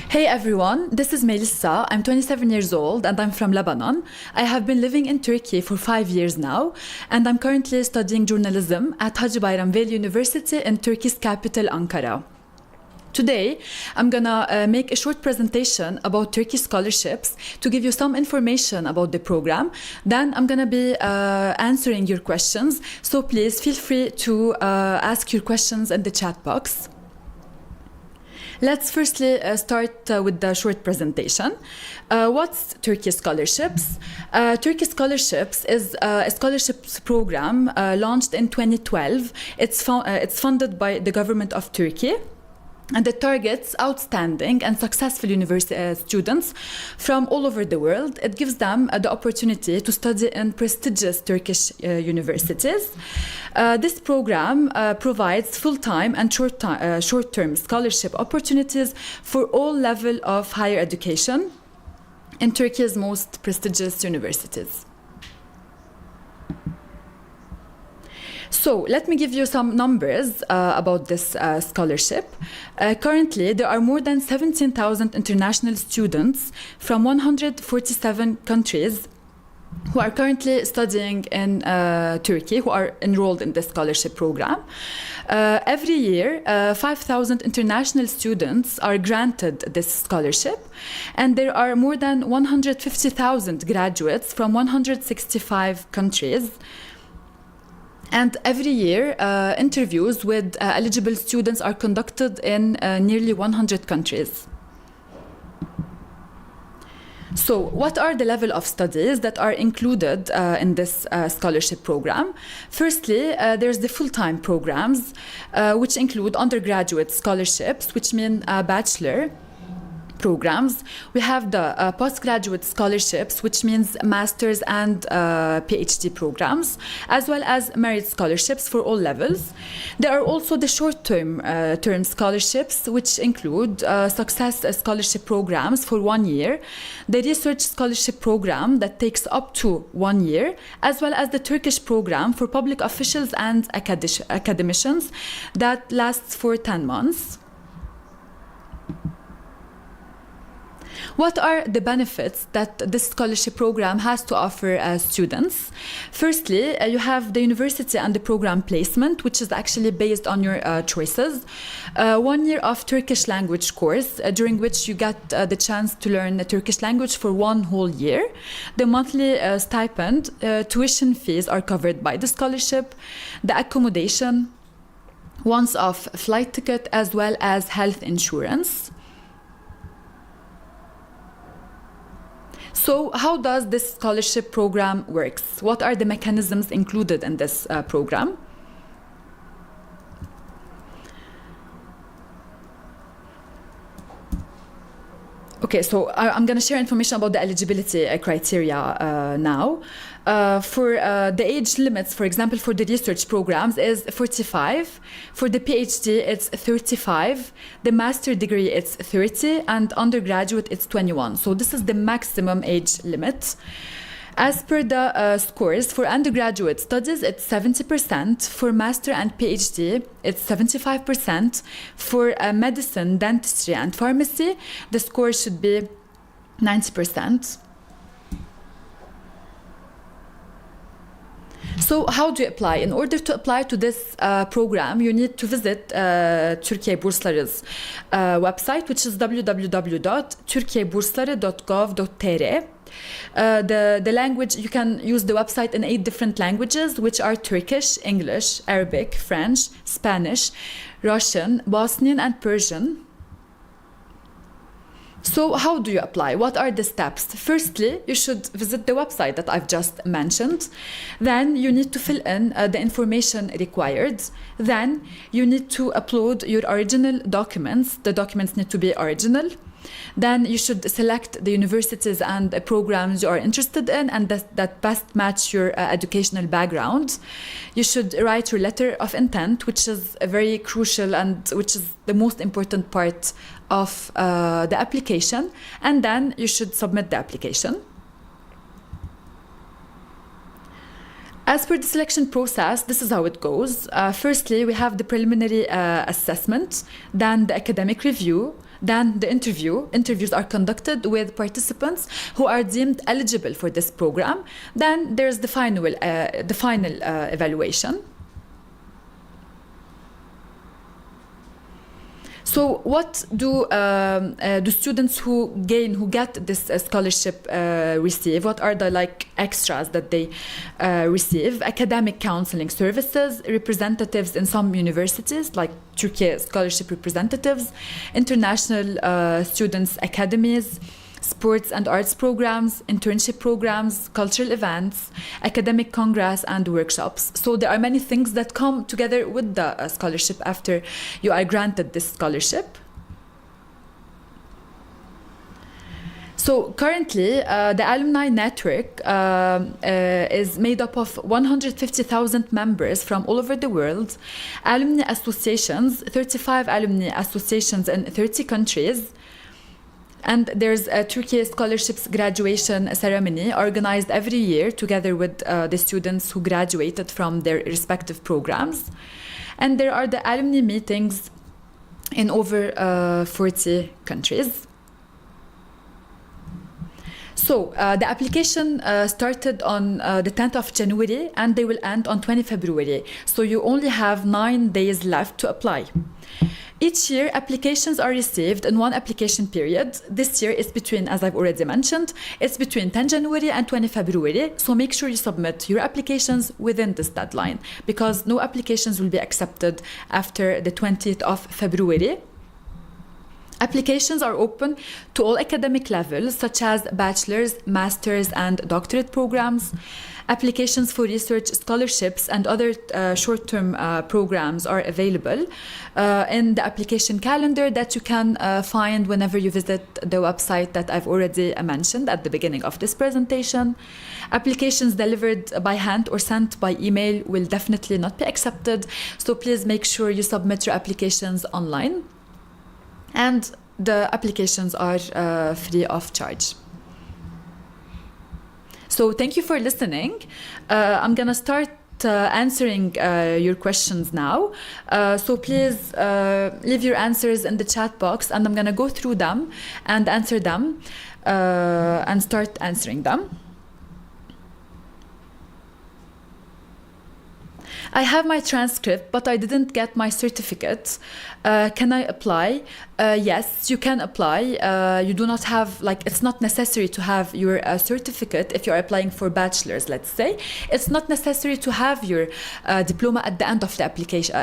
Hey everyone, this is Melissa. I'm 27 years old and I'm from Lebanon. I have been living in Turkey for 5 years now, and I'm currently studying journalism at Hacı Bayram Veli University in Turkey's capital, Ankara. Today, I'm gonna make a short presentation about Turkish scholarships to give you some information about the program. Then I'm gonna be answering your questions, so please feel free to ask your questions in the chat box. Let's firstly start with the short presentation. What's Turkish Scholarships? Turkish Scholarships is a scholarships program launched in 2012. It's funded by the government of Turkey, and it targets outstanding and successful students from all over the world. It gives them the opportunity to study in prestigious Turkish universities. This program provides full-time and short-term scholarship opportunities for all levels of higher education in Turkey's most prestigious universities. So let me give you some numbers about this scholarship. Currently, there are more than 17,000 international students from 147 countries who are currently studying in Turkey, who are enrolled in this scholarship program. Every year, 5,000 international students are granted this scholarship, and there are more than 150,000 graduates from 165 countries. And every year, interviews with eligible students are conducted in nearly 100 countries. So, what are the level of studies that are included in this scholarship program? Firstly, there's the full-time programs, which include undergraduate scholarships, which mean bachelor programs. We have the postgraduate scholarships, which means master's and PhD programs, as well as merit scholarships for all levels. There are also the short-term term scholarships, which include success scholarship programs for 1 year, the research scholarship program that takes up to 1 year, as well as the Turkish program for public officials and academicians that lasts for 10 months. What are the benefits that this scholarship program has to offer students? Firstly, you have the university and the program placement, which is actually based on your choices. 1 year of Turkish language course, during which you get the chance to learn the Turkish language for 1 whole year. The monthly stipend, tuition fees are covered by the scholarship, the accommodation, once-off flight ticket, as well as health insurance. So how does this scholarship program works? What are the mechanisms included in this program? Okay, so I'm going to share information about the eligibility criteria now. For the age limits, for example, for the research programs is 45. For the PhD, it's 35. The master degree, it's 30. And undergraduate, it's 21. So this is the maximum age limit. As per the scores, for undergraduate studies, it's 70%. For master and PhD, it's 75%. For medicine, dentistry, and pharmacy, the score should be 90%. So how do you apply? In order to apply to this program, you need to visit Türkiye Bursları's website, which is www.turkiyebursları.gov.tr. The language, you can use the website in 8 different languages, which are Turkish, English, Arabic, French, Spanish, Russian, Bosnian, and Persian. So how do you apply? What are the steps? Firstly, you should visit the website that I've just mentioned. Then you need to fill in the information required. Then you need to upload your original documents. The documents need to be original. Then you should select the universities and the programs you are interested in and that best match your educational background. You should write your letter of intent, which is very crucial and which is the most important part of the application. And then you should submit the application. As per the selection process, this is how it goes. Firstly, we have the preliminary assessment, then the academic review, then the interviews are conducted with participants who are deemed eligible for this program. Then there's the final evaluation. So what do students who get this scholarship receive? What are the extras that they receive? Academic counseling services, representatives in some universities like Türkiye Scholarship representatives, international students academies, sports and arts programs, internship programs, cultural events, academic congress and workshops. So there are many things that come together with the scholarship after you are granted this scholarship. So currently, the alumni network is made up of 150,000 members from all over the world, alumni associations, 35 alumni associations in 30 countries, and there's a Turkiye Scholarships graduation ceremony organized every year together with the students who graduated from their respective programs. And there are the alumni meetings in over 40 countries. So the application started on the 10th of January and they will end on 20 February. So you only have 9 days left to apply. Each year, applications are received in one application period. This year is between, as I've already mentioned, it's between 10 January and 20 February. So make sure you submit your applications within this deadline because no applications will be accepted after the 20th of February. Applications are open to all academic levels, such as bachelor's, master's, and doctorate programs. Applications for research scholarships and other short-term programs are available in the application calendar that you can find whenever you visit the website that I've already mentioned at the beginning of this presentation. Applications delivered by hand or sent by email will definitely not be accepted, so please make sure you submit your applications online. And the applications are free of charge. So thank you for listening. I'm gonna start answering your questions now. So please leave your answers in the chat box and I'm gonna go through them and answer them and start answering them. I have my transcript, but I didn't get my certificate. Can I apply? Yes, you can apply. You do not have, it's not necessary to have your certificate if you're applying for bachelor's, let's say. It's not necessary to have your diploma at the end of the application,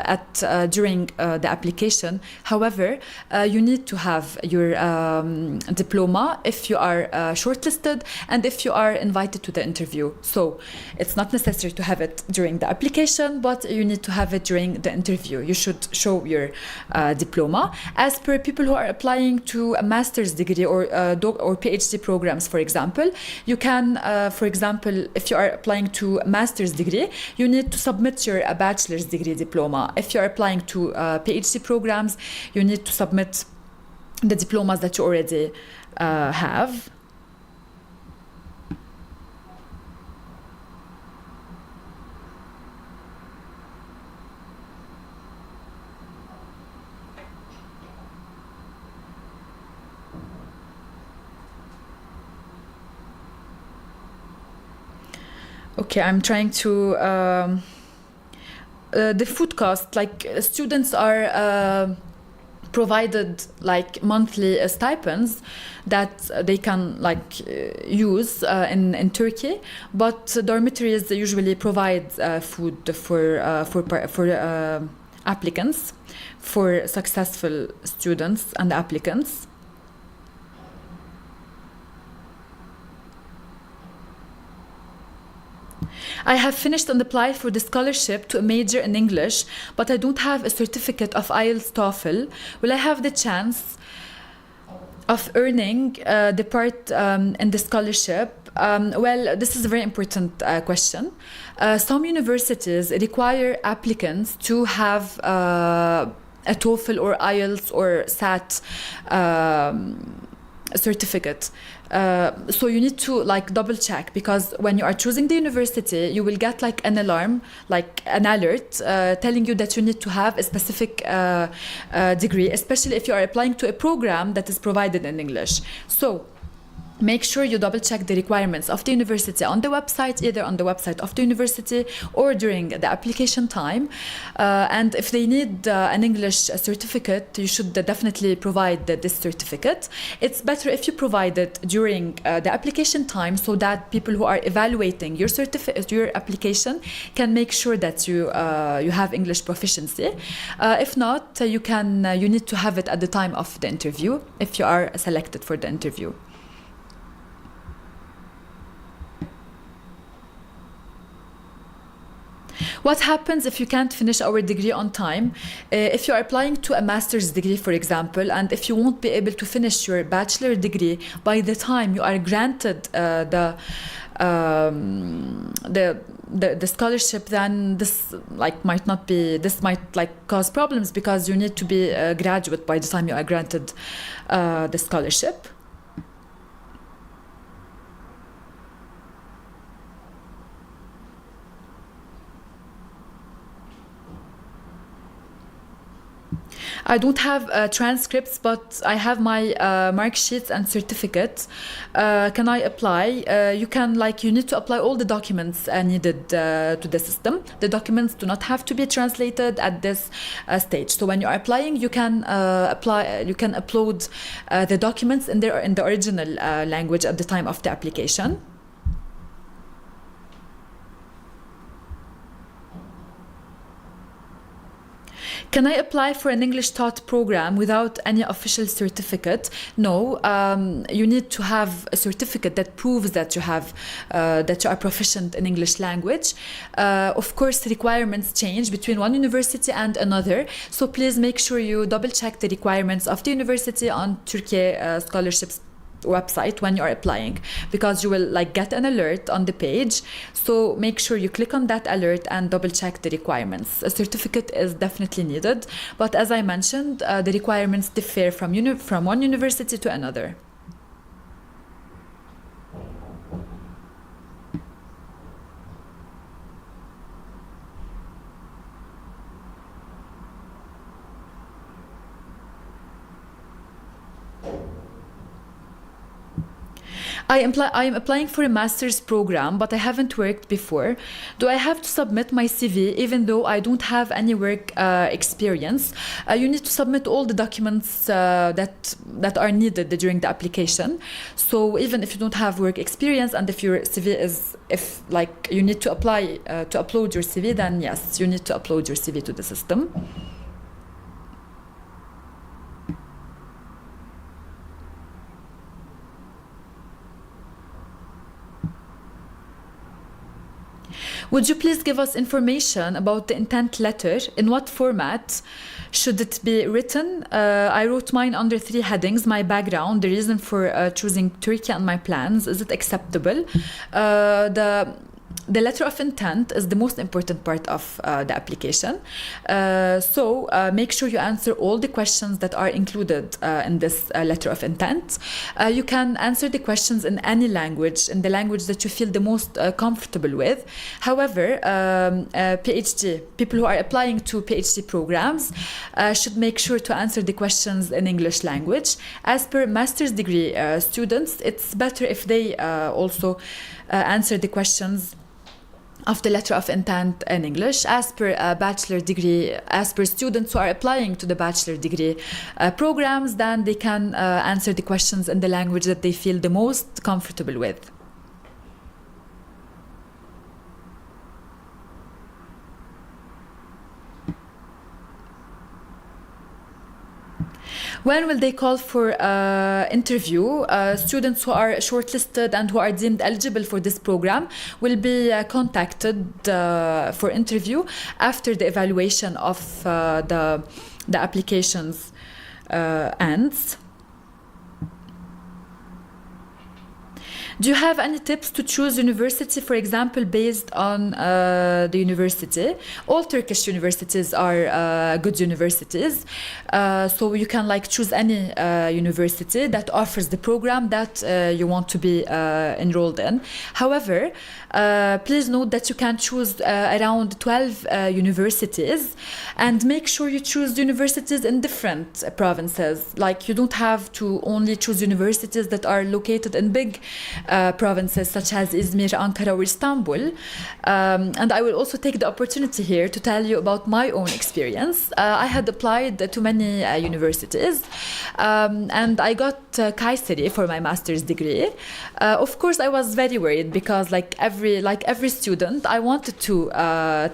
during the application. However, you need to have your diploma if you are shortlisted and if you are invited to the interview. So it's not necessary to have it during the application, but you need to have it during the interview. You should show your diploma. As per people who are applying to a master's degree or PhD programs, for example, you can, for example, if you are applying to a master's degree, you need to submit your bachelor's degree diploma. If you are applying to PhD programs, you need to submit the diplomas that you already have. Okay, I'm trying to the food cost, students are provided monthly stipends that they can use in Turkey, but dormitories usually provide food for applicants, for successful students and applicants. I have finished and applied for the scholarship to a major in English, but I don't have a certificate of IELTS TOEFL. Will I have the chance of earning the part in the scholarship? Well, this is a very important question. Some universities require applicants to have a TOEFL or IELTS or SAT certificate. So you need to like double check, because when you are choosing the university, you will get like an alarm, like an alert telling you that you need to have a specific degree, especially if you are applying to a program that is provided in English. So make sure you double check the requirements of the university on the website, either on the website of the university or during the application time. And if they need an English certificate, you should definitely provide this certificate. It's better if you provide it during the application time, so that people who are evaluating your certificate, your application, can make sure that you have English proficiency. If not, you need to have it at the time of the interview if you are selected for the interview. What happens if you can't finish our degree on time? If you are applying to a master's degree, for example, and if you won't be able to finish your bachelor degree by the time you are granted the scholarship, then this might cause problems, because you need to be a graduate by the time you are granted the scholarship. I don't have transcripts, but I have my mark sheets and certificates. Can I apply? You need to apply all the documents needed to the system. The documents do not have to be translated at this stage. So when you are applying, you can upload the documents in the original language at the time of the application. Can I apply for an English taught program without any official certificate? No, you need to have a certificate that proves that you are proficient in English language. Of course, requirements change between one university and another, so please make sure you double check the requirements of the university on Türkiye Scholarships website when you're applying, because you will get an alert on the page. So make sure you click on that alert and double check the requirements. A certificate is definitely needed, but as I mentioned, the requirements differ from one university to another. I am applying for a master's program, but I haven't worked before. Do I have to submit my CV even though I don't have any work experience? You need to submit all the documents that are needed during the application. So even if you don't have work experience, and if your CV you need to apply to upload your CV, then yes, you need to upload your CV to the system. Would you please give us information about the intent letter? In what format should it be written? I wrote mine under 3 headings: my background, the reason for choosing Turkey, and my plans. Is it acceptable? The letter of intent is the most important part of the application. So make sure you answer all the questions that are included in this letter of intent. You can answer the questions in any language, in the language that you feel the most comfortable with. However, people who are applying to PhD programs should make sure to answer the questions in English language. As per master's degree students, it's better if they also answer the questions of the letter of intent in English. As per bachelor degree, as per students who are applying to the bachelor degree programs, then they can answer the questions in the language that they feel the most comfortable with. When will they call for interview? Students who are shortlisted and who are deemed eligible for this program will be contacted for interview after the evaluation of the applications ends. Do you have any tips to choose university, for example, based on the university? All Turkish universities are good universities, so you can like choose any university that offers the program that you want to be enrolled in. However, please note that you can choose around 12 universities, and make sure you choose universities in different provinces. Like, you don't have to only choose universities that are located in big provinces such as Izmir, Ankara, or Istanbul. And I will also take the opportunity here to tell you about my own experience. I had applied to many universities, and I got Kayseri for my master's degree. Of course, I was very worried because, like every student, I wanted to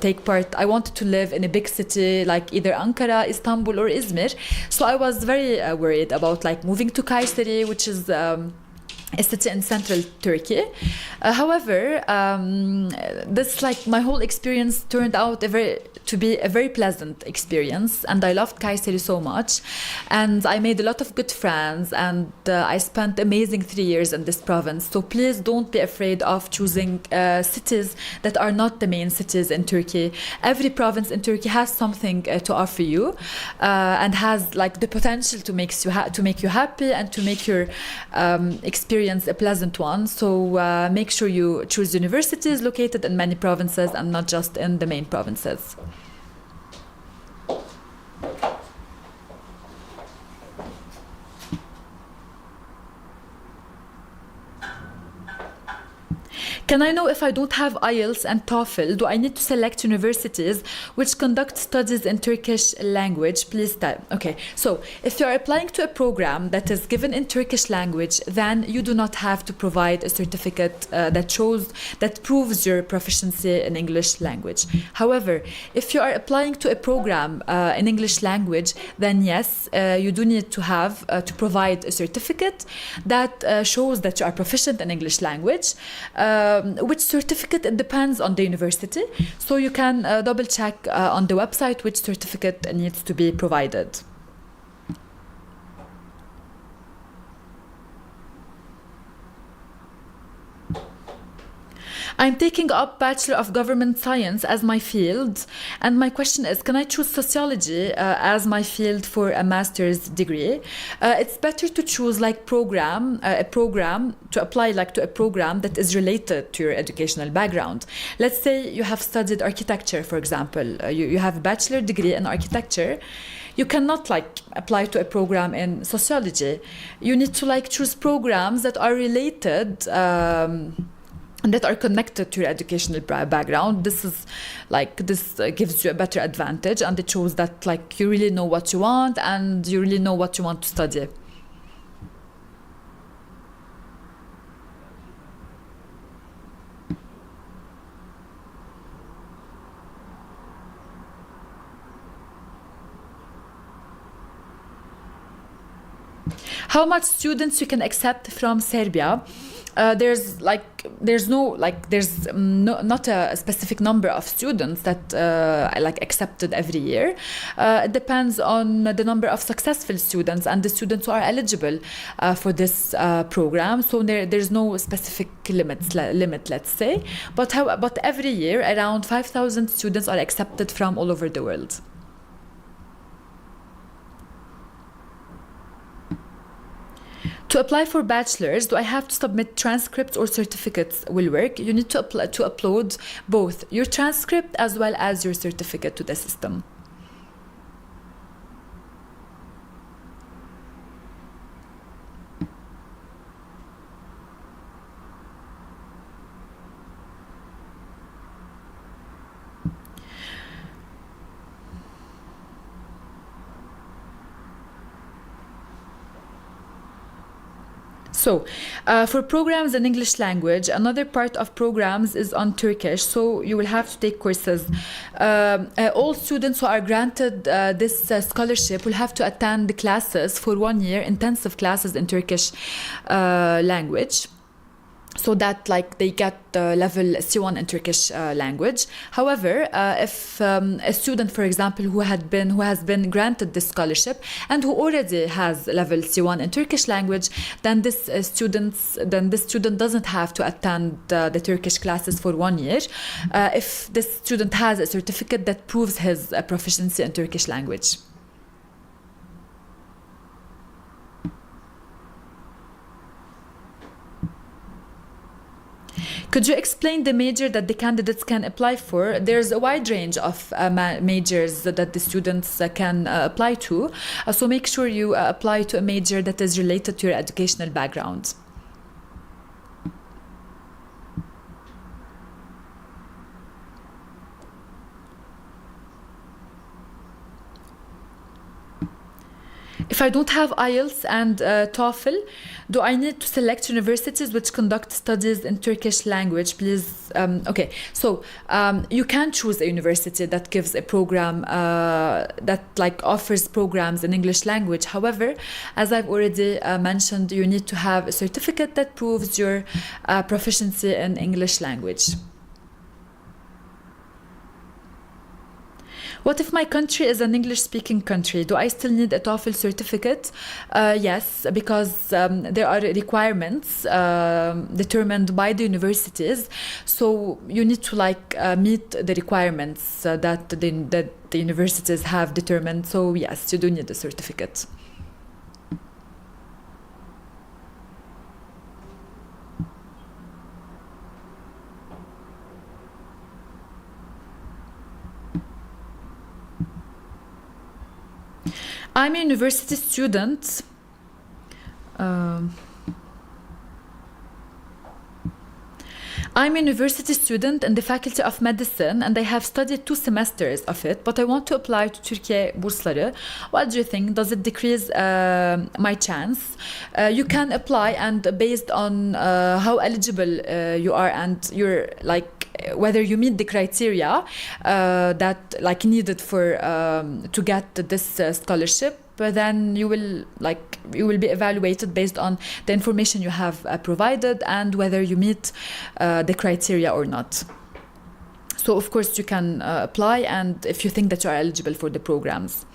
take part. I wanted to live in a big city like either Ankara, Istanbul, or Izmir. So I was very worried about like moving to Kayseri, which is a city in central Turkey. However, this like my whole experience turned out to be a very pleasant experience, and I loved Kayseri so much, and I made a lot of good friends, and I spent amazing 3 years in this province. So please don't be afraid of choosing cities that are not the main cities in Turkey. Every province in Turkey has something to offer you, and has like the potential to make you happy and to make your experience a pleasant one. So make sure you choose universities located in many provinces and not just in the main provinces. Can I know if I don't have IELTS and TOEFL, do I need to select universities which conduct studies in Turkish language? Please type. Okay, so if you're applying to a program that is given in Turkish language, then you do not have to provide a certificate that proves your proficiency in English language. However, if you are applying to a program in English language, then yes, you do need to provide a certificate that shows that you are proficient in English language. Which certificate, it depends on the university, so you can double check on the website which certificate needs to be provided. I'm taking up Bachelor of Government Science as my field, and my question is, can I choose sociology as my field for a master's degree? It's better to choose like a program to apply like to a program that is related to your educational background. Let's say you have studied architecture, for example. You have a bachelor degree in architecture. You cannot like apply to a program in sociology. You need to like choose programs that are related and that are connected to your educational background. This gives you a better advantage, and it shows that like you really know what you want and you really know what you want to study. How much students you can accept from Serbia? There's not a specific number of students that accepted every year. It depends on the number of successful students and the students who are eligible for this program. So there's no specific limit, let's say. But every year, around 5,000 students are accepted from all over the world. To apply for bachelor's, do I have to submit transcripts or certificates will work? You need to upload both your transcript as well as your certificate to the system. So, for programs in English language, another part of programs is on Turkish, so you will have to take courses. All students who are granted this scholarship will have to attend the classes for 1 year, intensive classes in Turkish language. so that like they get level C1 in Turkish language. However, if a student, for example, who has been granted this scholarship and who already has level C1 in Turkish language, then this student doesn't have to attend the Turkish classes for 1 year if this student has a certificate that proves his proficiency in Turkish language. Could you explain the major that the candidates can apply for? There's a wide range of majors that the students can apply to. So make sure you apply to a major that is related to your educational background. If I don't have IELTS and TOEFL, do I need to select universities which conduct studies in Turkish language? Please. Okay, so you can choose a university that gives a program that like offers programs in English language. However, as I've already mentioned, you need to have a certificate that proves your proficiency in English language. What if my country is an English-speaking country? Do I still need a TOEFL certificate? Yes, because there are requirements determined by the universities. So you need to meet the requirements that the universities have determined. So yes, you do need a certificate. I'm a university student. I'm a university student in the Faculty of Medicine and I have studied 2 semesters of it, but I want to apply to Türkiye bursları. What do you think? Does it decrease my chance? You can apply, and based on how eligible you are and your whether you meet the criteria that needed for to get this scholarship, then you will be evaluated based on the information you have provided and whether you meet the criteria or not. So of course you can apply, and if you think that you are eligible for the programs.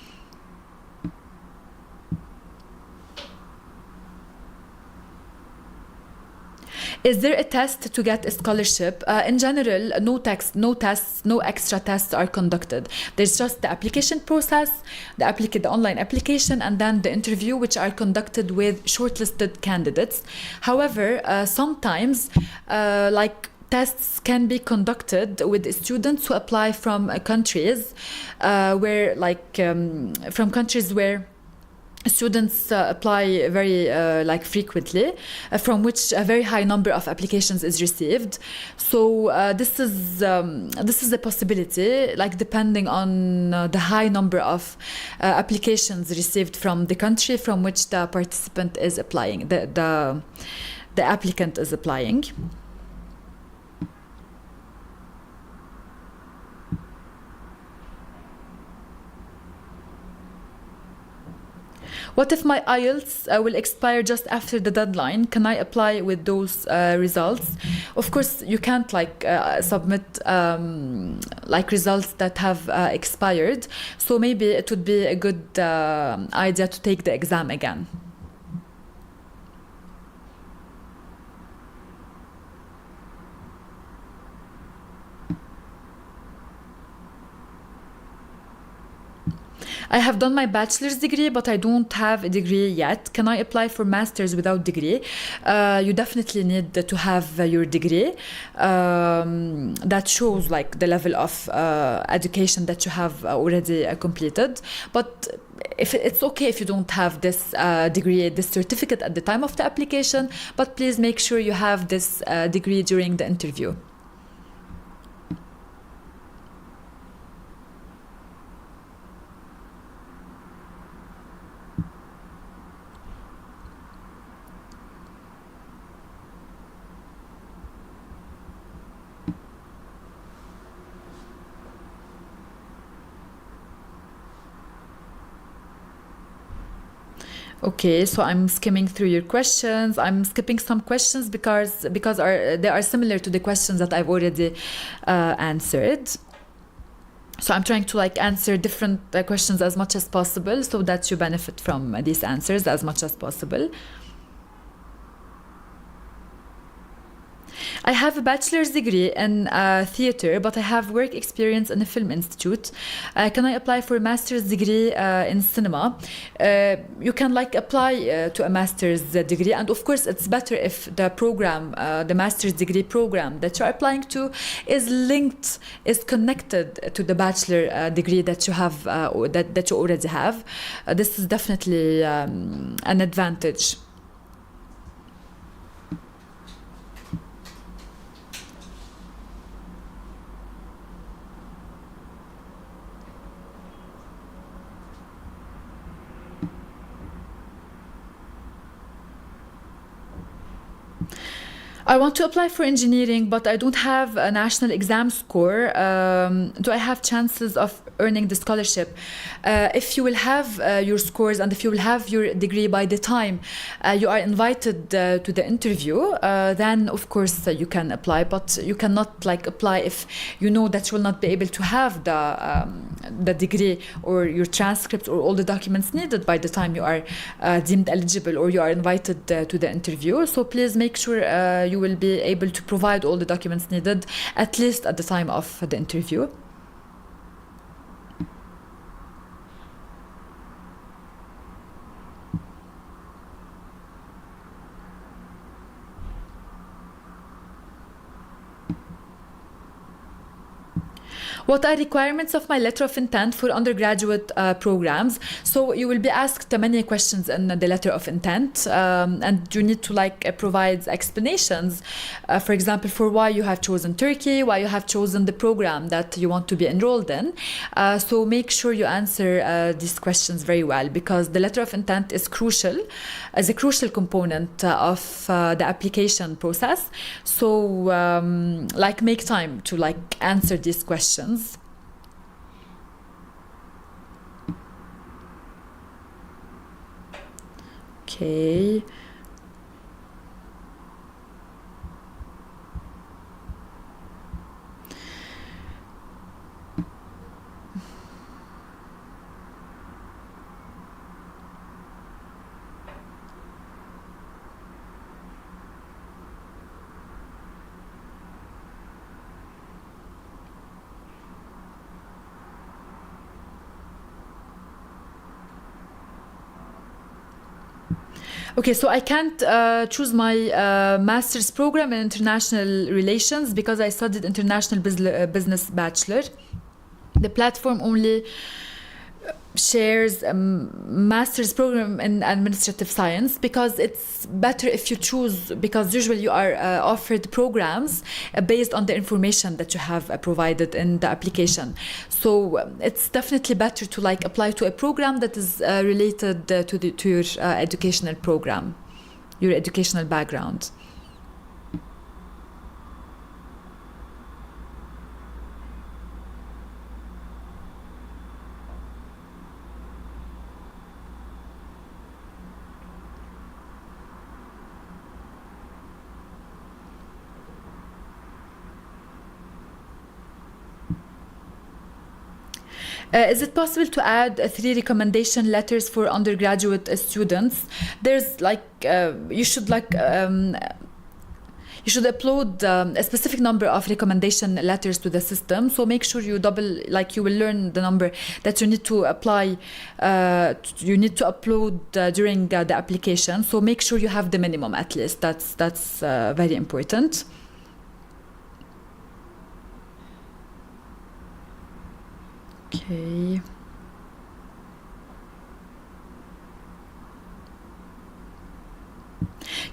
Is there a test to get a scholarship? In general, no tests, no extra tests are conducted. There's just the application process, the online application, and then the interview, which are conducted with shortlisted candidates. However, sometimes, tests can be conducted with students who apply from countries where students apply very frequently, from which a very high number of applications is received. So this is a possibility, depending on the high number of applications received from the country from which the participant is applying, the applicant is applying. What if my IELTS will expire just after the deadline? Can I apply with those results? Of course, you can't submit results that have expired. So maybe it would be a good idea to take the exam again. I have done my bachelor's degree, but I don't have a degree yet. Can I apply for master's without degree? You definitely need to have your degree. That shows the level of education that you have already completed. But if it's okay if you don't have this degree, this certificate at the time of the application, but please make sure you have this degree during the interview. Okay, so I'm skimming through your questions. I'm skipping some questions because they are similar to the questions that I've already answered. So I'm trying to like answer different questions as much as possible so that you benefit from these answers as much as possible. I have a bachelor's degree in theater, but I have work experience in a film institute. Can I apply for a master's degree in cinema? You can like apply to a master's degree, and of course it's better if the program, the master's degree program that you're applying to is connected to the bachelor degree that you have, that you already have. This is definitely an advantage. I want to apply for engineering, but I don't have a national exam score. Do I have chances of earning the scholarship? If you will have your scores and if you will have your degree by the time you are invited to the interview, then of course you can apply, but you cannot like apply if you know that you will not be able to have the degree or your transcript or all the documents needed by the time you are deemed eligible or you are invited to the interview. So please make sure you will be able to provide all the documents needed at least at the time of the interview. What are requirements of my letter of intent for undergraduate programs? So you will be asked many questions in the letter of intent, and you need to like provide explanations, for example, for why you have chosen Turkey, why you have chosen the program that you want to be enrolled in. So make sure you answer these questions very well, because the letter of intent is crucial, as a crucial component of the application process. So like make time to like answer these questions. Okay. Okay, so I can't choose my master's program in international relations because I studied international business bachelor. The platform only shares a master's program in administrative science, because it's better if you choose, because usually you are offered programs based on the information that you have provided in the application. So it's definitely better to like apply to a program that is related to your educational program, your educational background. Is it possible to add 3 recommendation letters for undergraduate students? There's like you should upload a specific number of recommendation letters to the system. So make sure you you will learn the number that you need to apply. You need to upload during the application. So make sure you have the minimum at least. That's very important. Okay.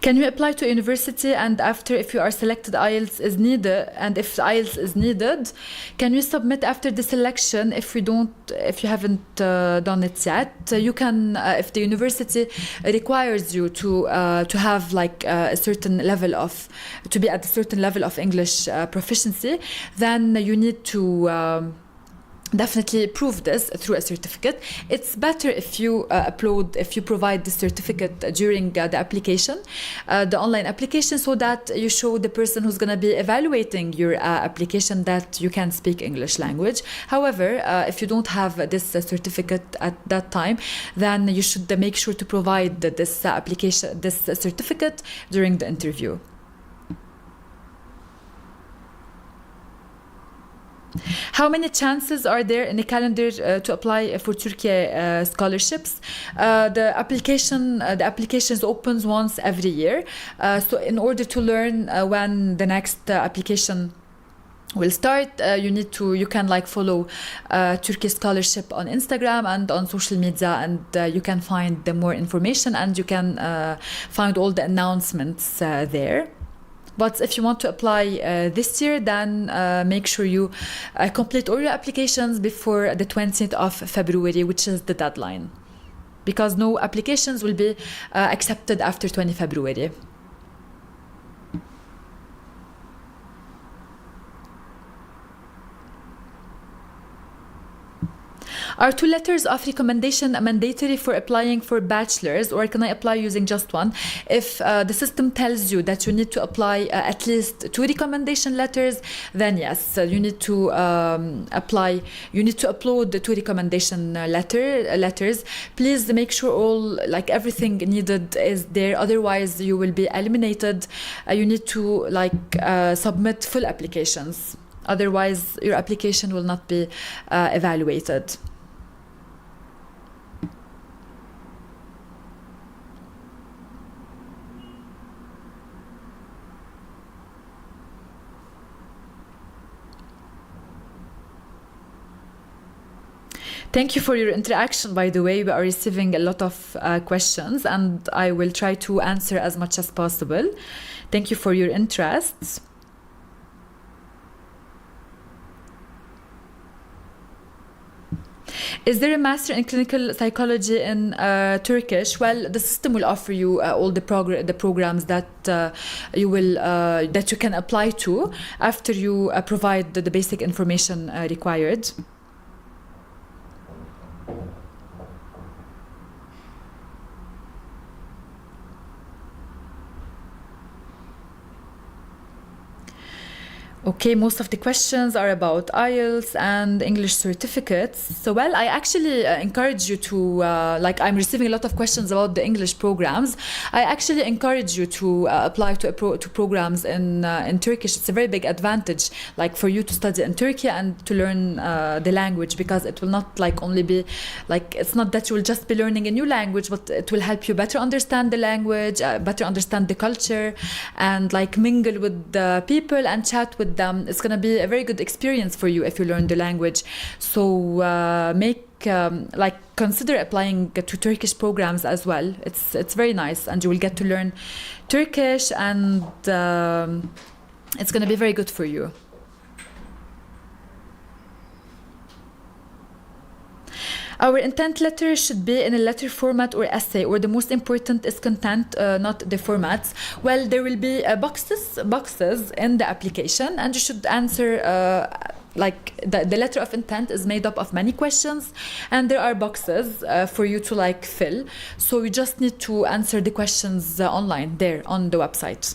Can you apply to a university and after, if you are selected, IELTS is needed, and if IELTS is needed, can you submit after the selection if you haven't done it yet? You can, if the university requires you to have like a certain level of, to be at a certain level of English proficiency, then you need to definitely prove this through a certificate. It's better if you if you provide the certificate during the application, the online application, so that you show the person who's going to be evaluating your application that you can speak English language. However, if you don't have this certificate at that time, then you should make sure to provide this certificate during the interview. How many chances are there in the calendar to apply for Turkiye scholarships? The applications opens once every year. So in order to learn when the next application will start, you can like follow Turkish Scholarship on Instagram and on social media, and you can find the more information, and you can find all the announcements there. But if you want to apply this year, then make sure you complete all your applications before the 20th of February, which is the deadline, because no applications will be accepted after 20 February. Are 2 letters of recommendation mandatory for applying for bachelor's, or can I apply using just one? If the system tells you that you need to apply at least 2 recommendation letters, then yes, you need to you need to upload the 2 recommendation letters. Please make sure everything needed is there, otherwise you will be eliminated. You need to submit full applications, otherwise your application will not be evaluated. Thank you for your interaction, by the way. We are receiving a lot of questions, and I will try to answer as much as possible. Thank you for your interest. Is there a master in clinical psychology in Turkish? Well, the system will offer you all the programs that you can apply to after you provide the basic information required. Okay, most of the questions are about IELTS and English certificates. So, well, I actually encourage you to, I'm receiving a lot of questions about the English programs. I actually encourage you to apply to programs in Turkish. It's a very big advantage, for you to study in Turkey and to learn the language, because it will not only be it's not that you will just be learning a new language, but it will help you better understand the language, better understand the culture, and mingle with the people and chat with them. It's going to be a very good experience for you if you learn the language. So consider applying to Turkish programs as well. It's very nice, and you will get to learn Turkish, and it's going to be very good for you. Our intent letter should be in a letter format or essay, or the most important is content, not the formats. Well, there will be boxes in the application, and you should answer the letter of intent is made up of many questions, and there are boxes for you to fill. So you just need to answer the questions online there on the website.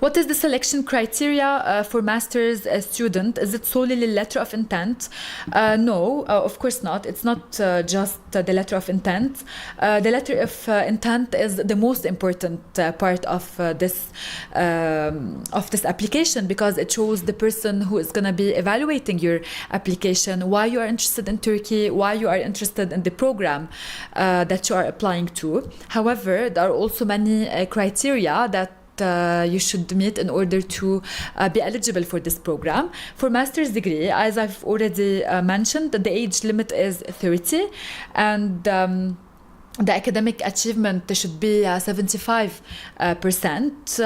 What is the selection criteria for master's student? Is it solely the letter of intent? No, of course not. It's not just the letter of intent. The letter of intent is the most important part of this application, because it shows the person who is going to be evaluating your application, why you are interested in Turkey, why you are interested in the program that you are applying to. However, there are also many criteria that you should meet in order to be eligible for this program. For master's degree, as I've already mentioned, the age limit is 30, and the academic achievement should be 75%.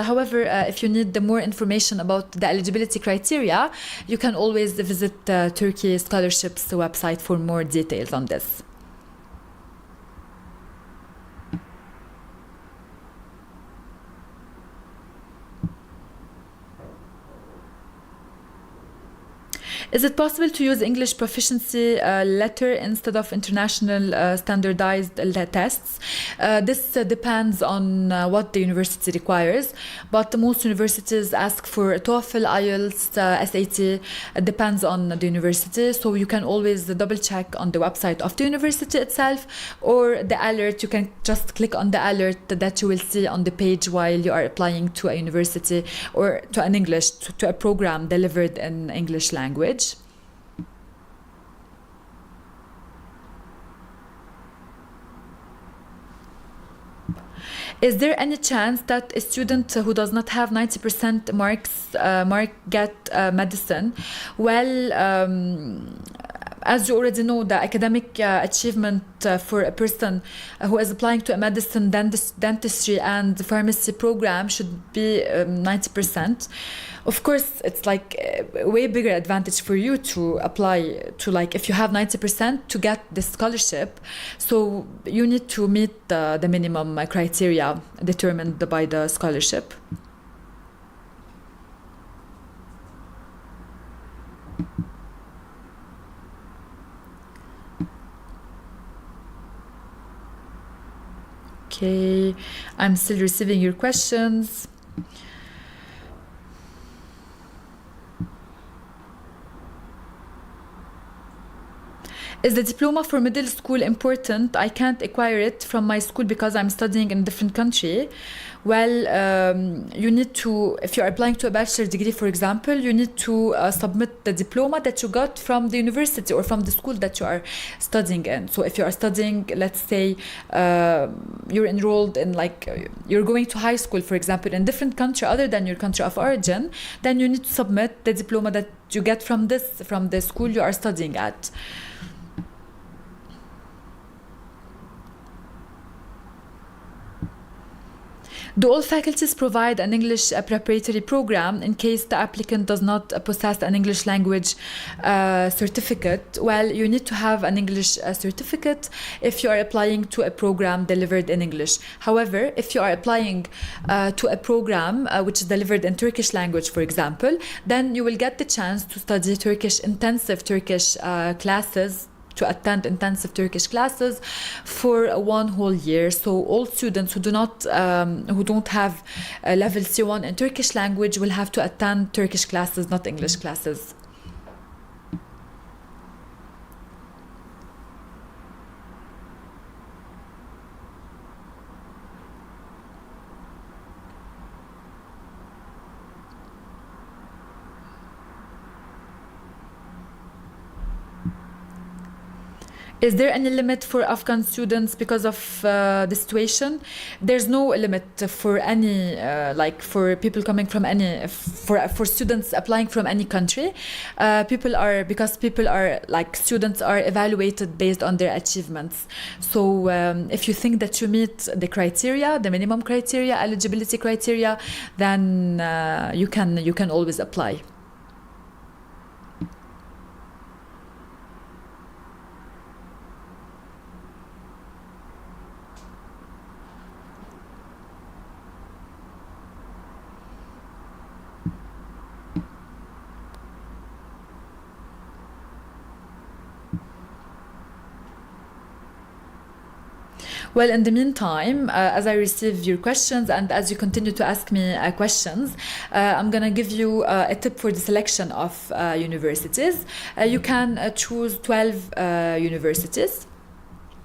However, if you need the more information about the eligibility criteria, you can always visit the Turkiye Scholarships website for more details on this. Is it possible to use English proficiency letter instead of international standardized tests? This depends on what the university requires, but most universities ask for TOEFL, IELTS, SAT. It depends on the university, so you can always double check on the website of the university itself, or the alert. You can just click on the alert that you will see on the page while you are applying to a university or to an English, to a program delivered in English language. Is there any chance that a student who does not have 90% mark get medicine? Well, as you already know, the academic achievement for a person who is applying to a medicine, dentistry, and pharmacy program should be 90%. Of course, it's like a way bigger advantage for you to apply to, like, if you have 90% to get the scholarship. So you need to meet the minimum criteria determined by the scholarship. Okay, I'm still receiving your questions. Is the diploma for middle school important? I can't acquire it from my school because I'm studying in a different country. Well, you need to, if you're applying to a bachelor degree, for example, you need to submit the diploma that you got from the university or from the school that you are studying in. So if you are studying, let's say, you're enrolled in, like, you're going to high school, for example, in a different country other than your country of origin, then you need to submit the diploma that you get from the school you are studying at. Do all faculties provide an English preparatory program in case the applicant does not possess an English language certificate? Well, you need to have an English certificate if you are applying to a program delivered in English. However, if you are applying to a program which is delivered in Turkish language, for example, then you will get the chance to study intensive Turkish classes, to attend intensive Turkish classes for 1 whole year. So all students who don't have a level C1 in Turkish language will have to attend Turkish classes, not English classes. Is there any limit for Afghan students because of the situation? There's no limit for any, for people coming from any, for students applying from any country. Students are evaluated based on their achievements. So if you think that you meet the criteria, the minimum criteria, eligibility criteria, then you can always apply. Well, in the meantime, as I receive your questions and as you continue to ask me questions, I'm going to give you a tip for the selection of universities. You can choose 12 universities.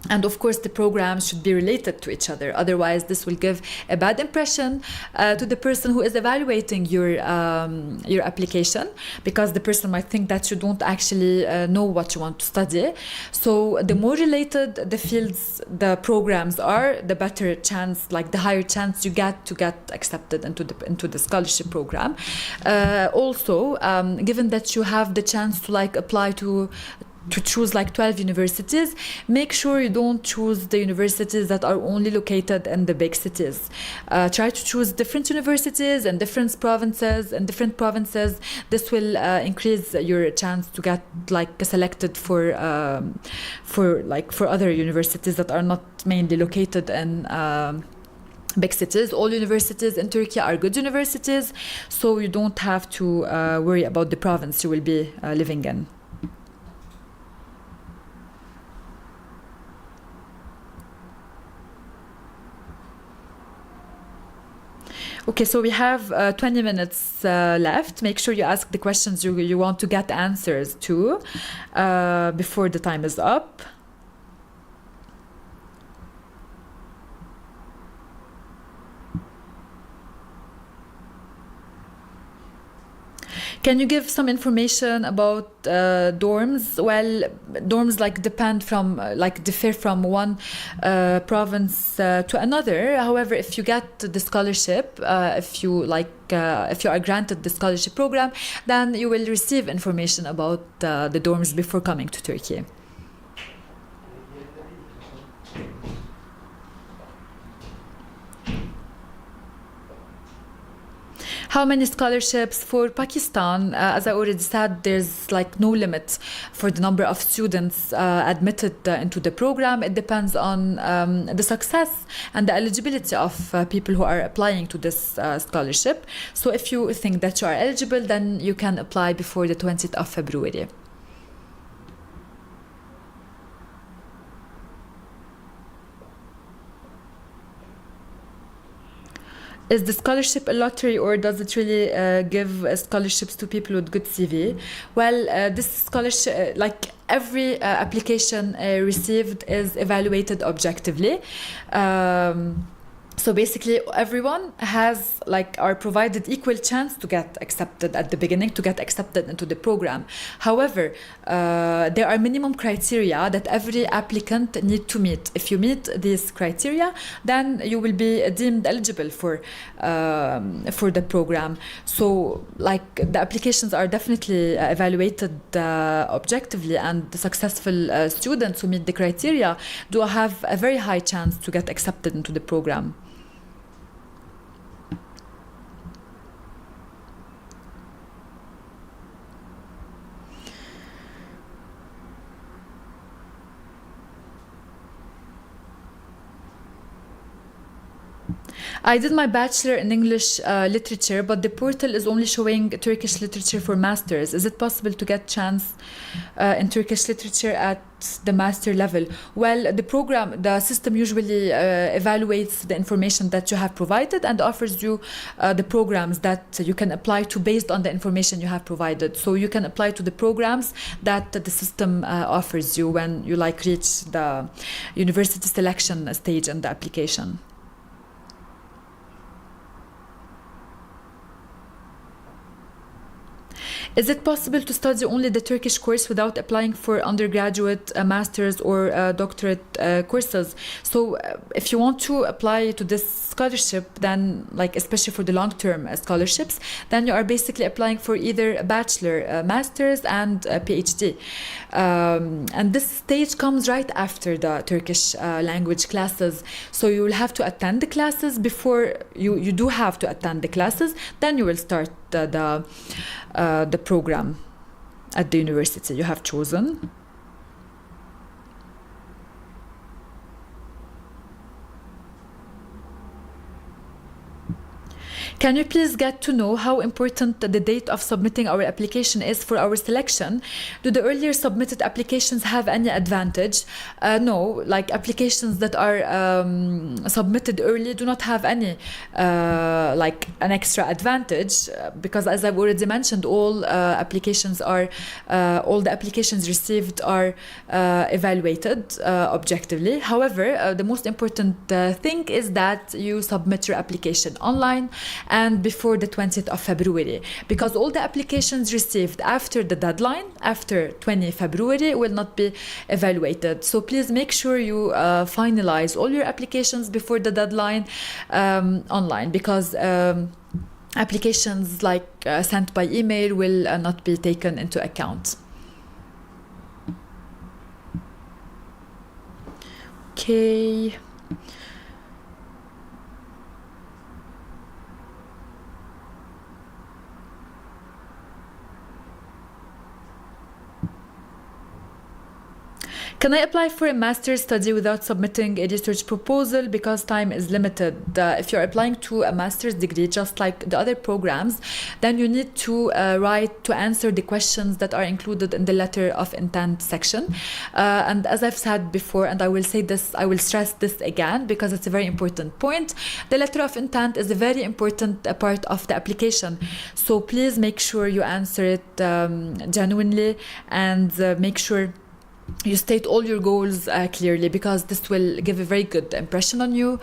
And of course, the programs should be related to each other. Otherwise, this will give a bad impression to the person who is evaluating your application, because the person might think that you don't actually know what you want to study. So the more related the fields, the programs are, the better chance, the higher chance you get to get accepted into the scholarship program. Also, given that you have the chance to apply to to choose like 12 universities, make sure you don't choose the universities that are only located in the big cities. Try to choose different universities and different provinces. This will increase your chance to get like selected for other universities that are not mainly located in big cities. All universities in Turkey are good universities, so you don't have to worry about the province you will be living in. Okay, so we have 20 minutes left. Make sure you ask the questions you want to get answers to before the time is up. Can you give some information about dorms? Well, dorms like differ from one province to another. However, if you get the scholarship, if you are granted the scholarship program, then you will receive information about the dorms before coming to Turkey. How many scholarships for Pakistan? As I already said, there's like no limit for the number of students admitted into the program. It depends on the success and the eligibility of people who are applying to this scholarship. So if you think that you are eligible, then you can apply before the 20th of February. Is the scholarship a lottery, or does it really give scholarships to people with good CV? Well, this scholarship, like every application received, is evaluated objectively. So basically, everyone are provided equal chance to get accepted at the beginning, to get accepted into the program. However, there are minimum criteria that every applicant need to meet. If you meet these criteria, then you will be deemed eligible for the program. So, like, the applications are definitely evaluated objectively, and the successful students who meet the criteria do have a very high chance to get accepted into the program. I did my bachelor in English literature, but the portal is only showing Turkish literature for masters. Is it possible to get chance in Turkish literature at the master level? Well, the system usually evaluates the information that you have provided and offers you the programs that you can apply to based on the information you have provided. So you can apply to the programs that the system offers you when you reach the university selection stage in the application. Is it possible to study only the Turkish course without applying for undergraduate, master's, or doctorate courses? So if you want to apply to this scholarship, then especially for the long-term scholarships, then you are basically applying for either a bachelor, master's, and a PhD. And this stage comes right after the Turkish language classes. So you will have to attend the classes before you do have to attend the classes. Then you will start the program at the university you have chosen. Can you please get to know how important the date of submitting our application is for our selection? Do the earlier submitted applications have any advantage? No, applications that are submitted early do not have any an extra advantage, because as I've already mentioned, all the applications received are evaluated objectively. However, the most important thing is that you submit your application online and before the 20th of February, because all the applications received after the deadline, after 20 February, will not be evaluated. So please make sure you finalize all your applications before the deadline online, because applications sent by email will not be taken into account. Okay. Can I apply for a master's study without submitting a research proposal because time is limited? If you're applying to a master's degree, just like the other programs, then you need to write to answer the questions that are included in the letter of intent section. And as I've said before, and I will say this, I will stress this again because it's a very important point. The letter of intent is a very important part of the application. So please make sure you answer it genuinely and make sure you state all your goals clearly, because this will give a very good impression on you.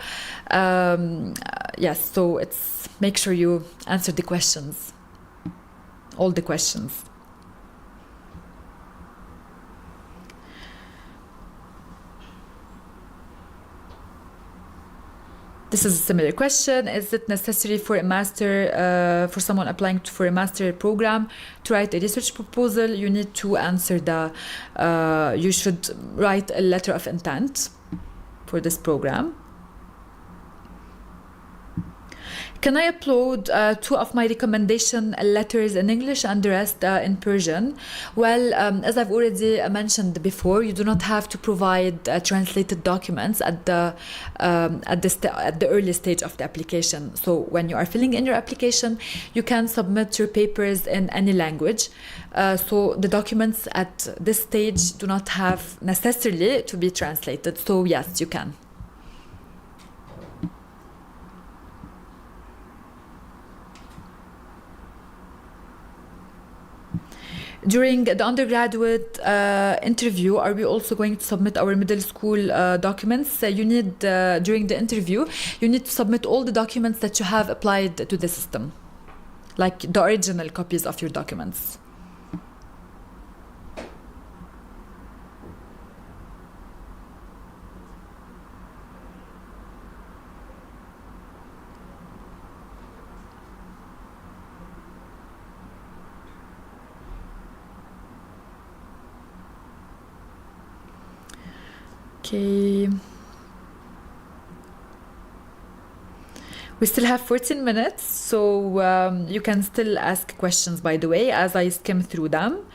Yes, so it's make sure you answer the questions, all the questions. This is a similar question. Is it necessary for a master, for someone applying for a master program to write a research proposal? You need to answer you should write a letter of intent for this program. Can I upload 2 of my recommendation letters in English and the rest in Persian? Well, as I've already mentioned before, you do not have to provide translated documents at the early stage of the application. So when you are filling in your application, you can submit your papers in any language. So the documents at this stage do not have necessarily to be translated. So yes, you can. During the undergraduate interview, are we also going to submit our middle school documents? During the interview, you need to submit all the documents that you have applied to the system, like the original copies of your documents. Okay. We still have 14 minutes, so you can still ask questions, by the way, as I skim through them.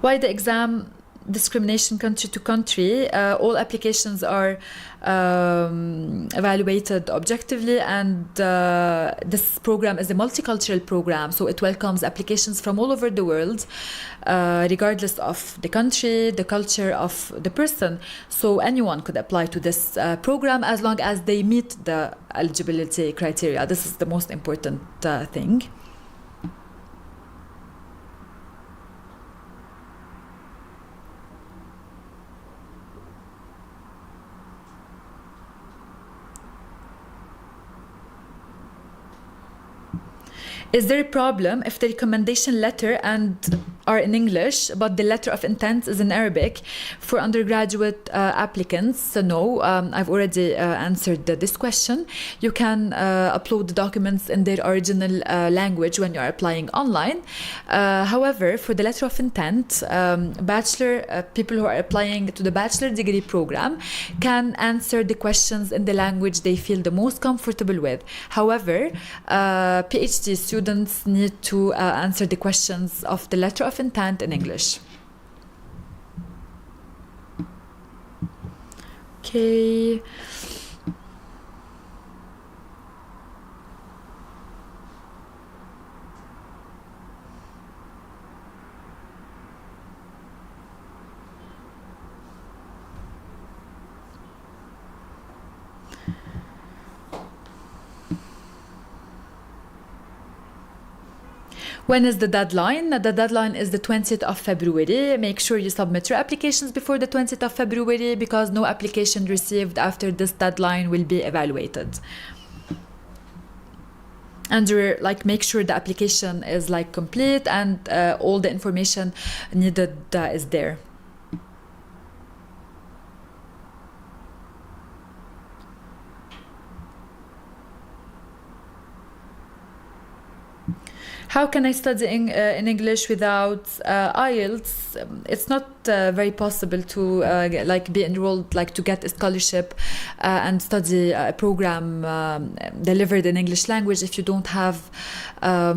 Why the exam discrimination country to country? All applications are evaluated objectively, and this program is a multicultural program, so it welcomes applications from all over the world, regardless of the country, the culture of the person. So anyone could apply to this program as long as they meet the eligibility criteria. This is the most important thing. Is there a problem if the recommendation letter are in English, but the letter of intent is in Arabic for undergraduate applicants? So no, I've already answered this question. You can upload the documents in their original language when you are applying online. However, for the letter of intent, people who are applying to the bachelor degree program can answer the questions in the language they feel the most comfortable with. However, PhD students need to answer the questions of the letter of intent in English. Okay. When is the deadline? The deadline is the 20th of February. Make sure you submit your applications before the 20th of February, because no application received after this deadline will be evaluated. And make sure the application is complete and all the information needed is there. How can I study in English without IELTS? It's not very possible to be enrolled, to get a scholarship and study a program delivered in English language if you don't have a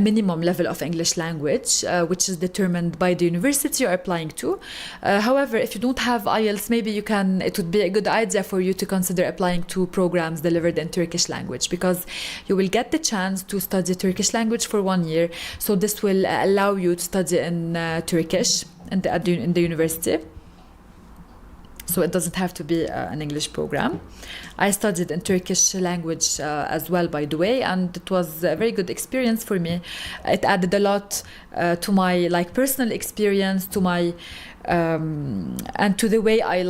minimum level of English language, which is determined by the university you're applying to. However, if you don't have IELTS, maybe it would be a good idea for you to consider applying to programs delivered in Turkish language, because you will get the chance to study Turkish language for 1 year. So this will allow you to study in Turkish in the university. So it doesn't have to be an English program. I studied in Turkish language as well, by the way, and it was a very good experience for me. It added a lot to my personal experience, to my and to the way I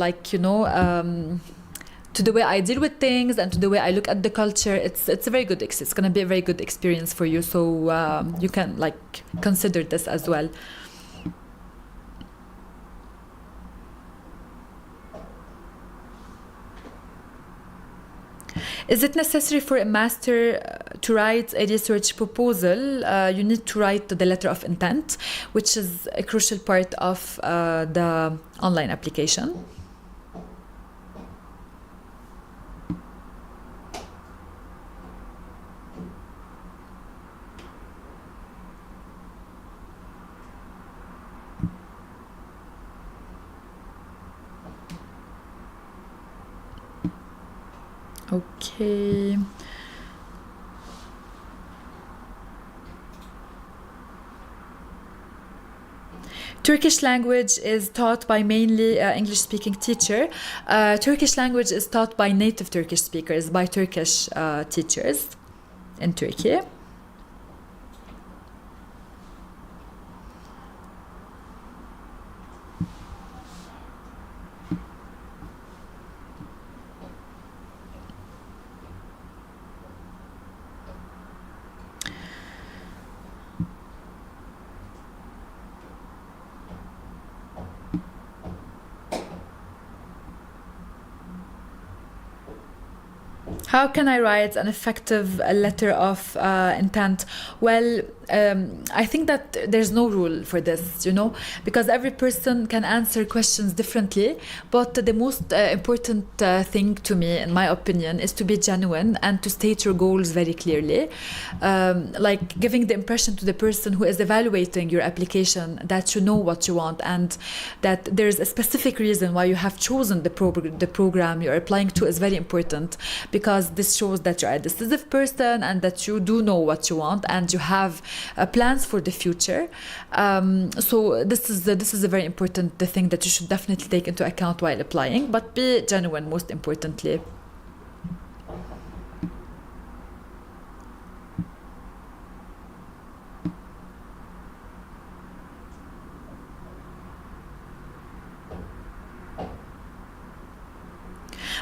to the way I deal with things and to the way I look at the culture. It's a very good. It's going to be a very good experience for you. So you can consider this as well. Is it necessary for a master to write a research proposal? You need to write the letter of intent, which is a crucial part of the online application. Okay. Turkish language is taught by mainly English-speaking teacher. Turkish language is taught by native Turkish speakers, by Turkish teachers in Turkey. How can I write an effective letter of intent? Well, I think that there's no rule for this, because every person can answer questions differently. But the most important thing to me, in my opinion, is to be genuine and to state your goals very clearly. Giving the impression to the person who is evaluating your application that you know what you want and that there's a specific reason why you have chosen the program you're applying to is very important, because this shows that you're a decisive person and that you do know what you want and you have plans for the future. So this is a very important thing that you should definitely take into account while applying, but be genuine most importantly.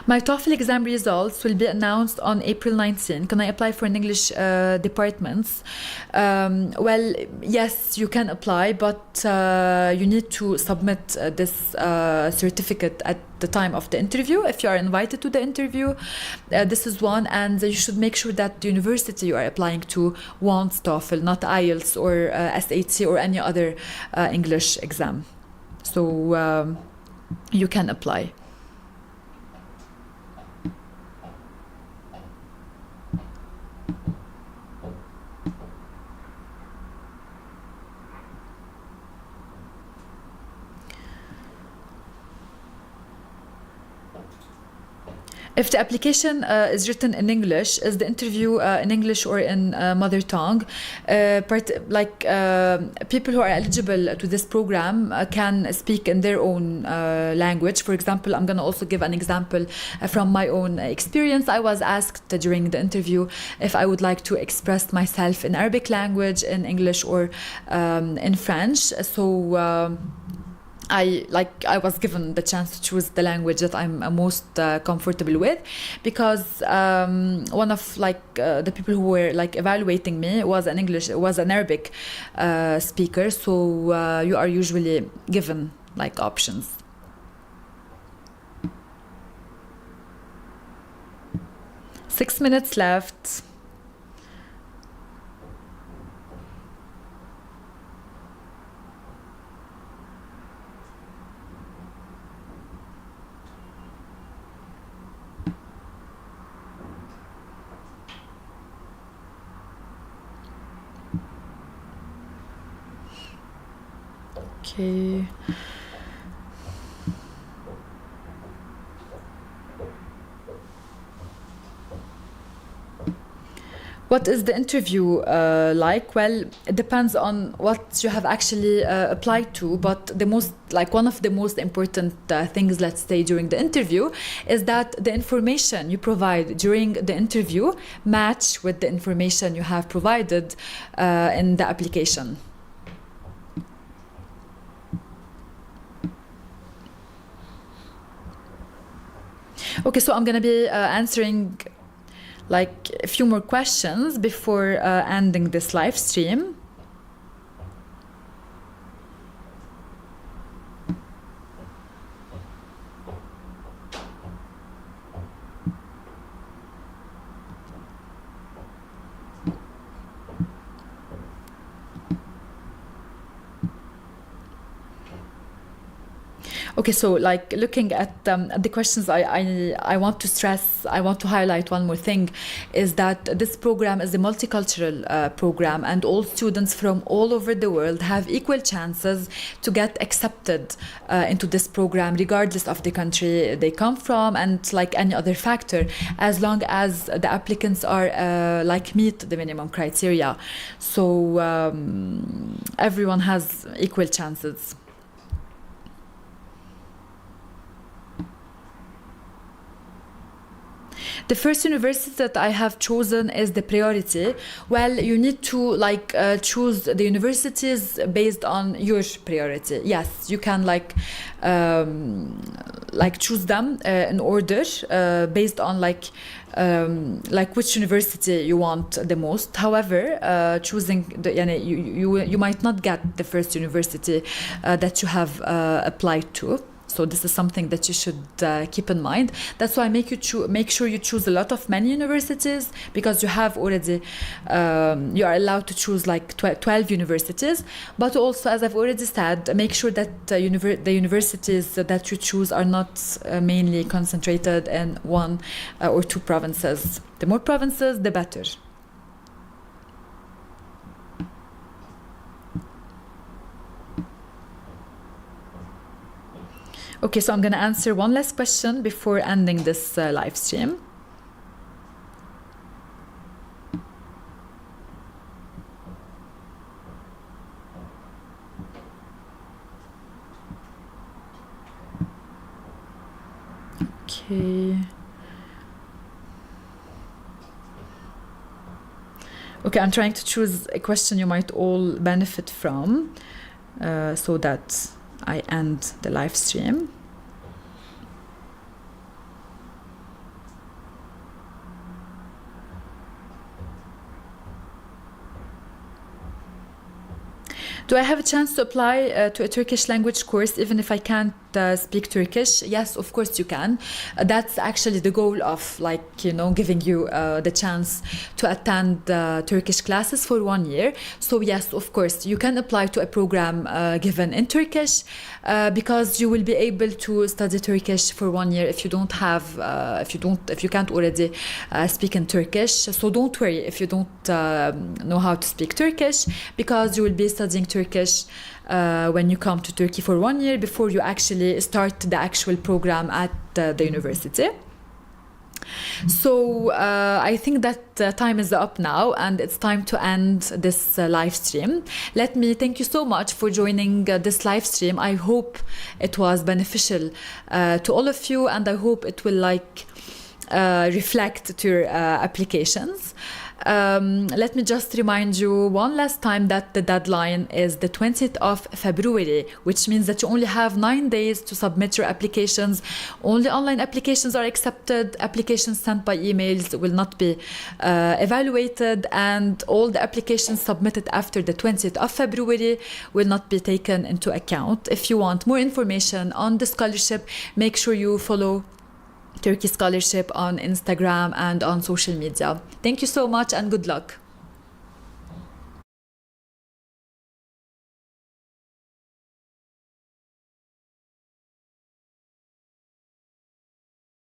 My TOEFL exam results will be announced on April 19. Can I apply for an English departments? Well, yes, you can apply, but you need to submit this certificate at the time of the interview if you are invited to the interview. This is one, and you should make sure that the university you are applying to wants TOEFL, not IELTS or SAT or any other English exam. So you can apply. If the application is written in English, is the interview in English or in mother tongue? People who are eligible to this program can speak in their own language. For example, I'm going to also give an example from my own experience. I was asked during the interview if I would like to express myself in Arabic language, in English, or in French. So I was given the chance to choose the language that I'm most comfortable with, because one of the people who were evaluating me was an Arabic speaker. So you are usually given options. Six minutes left. Okay. What is the interview like? Well, it depends on what you have actually applied to, but one of the most important things, let's say, during the interview is that the information you provide during the interview match with the information you have provided in the application. Okay, so I'm gonna be answering like a few more questions before ending this live stream. Okay, so like looking at the questions, I want to stress, I want to highlight one more thing, is that this program is a multicultural program, and all students from all over the world have equal chances to get accepted into this program, regardless of the country they come from and like any other factor, as long as the applicants are meet the minimum criteria. So everyone has equal chances. The first university that I have chosen is the priority. Well, you need to choose the universities based on your priority. Yes, you can choose them in order based on which university you want the most. However, choosing you might not get the first university that you have applied to. So this is something that you should keep in mind. That's why make sure you choose a lot of many universities, because you have already you are allowed to choose 12 universities. But also, as I've already said, make sure that the universities that you choose are not mainly concentrated in one or two provinces. The more provinces, the better. Okay, so I'm going to answer one last question before ending this live stream. Okay. Okay, I'm trying to choose a question you might all benefit from so that I end the live stream. Do I have a chance to apply to a Turkish language course even if I can't speak Turkish? Yes, of course you can. That's actually the goal of giving you the chance to attend Turkish classes for 1 year. So yes, of course, you can apply to a program given in Turkish because you will be able to study Turkish for 1 year if you can't already speak in Turkish. So don't worry if you don't know how to speak Turkish, because you will be studying Turkish when you come to Turkey for 1 year before you actually start the actual program at the university. So I think that time is up now and it's time to end this live stream. Let me thank you so much for joining this live stream. I hope it was beneficial to all of you, and I hope it will reflect to your applications. Let me just remind you one last time that the deadline is the 20th of February, which means that you only have 9 days to submit your applications. Only online applications are accepted. Applications sent by emails will not be evaluated, and all the applications submitted after the 20th of February will not be taken into account. If you want more information on the scholarship, make sure you follow Turkey Scholarship on Instagram and on social media. Thank you so much and good luck.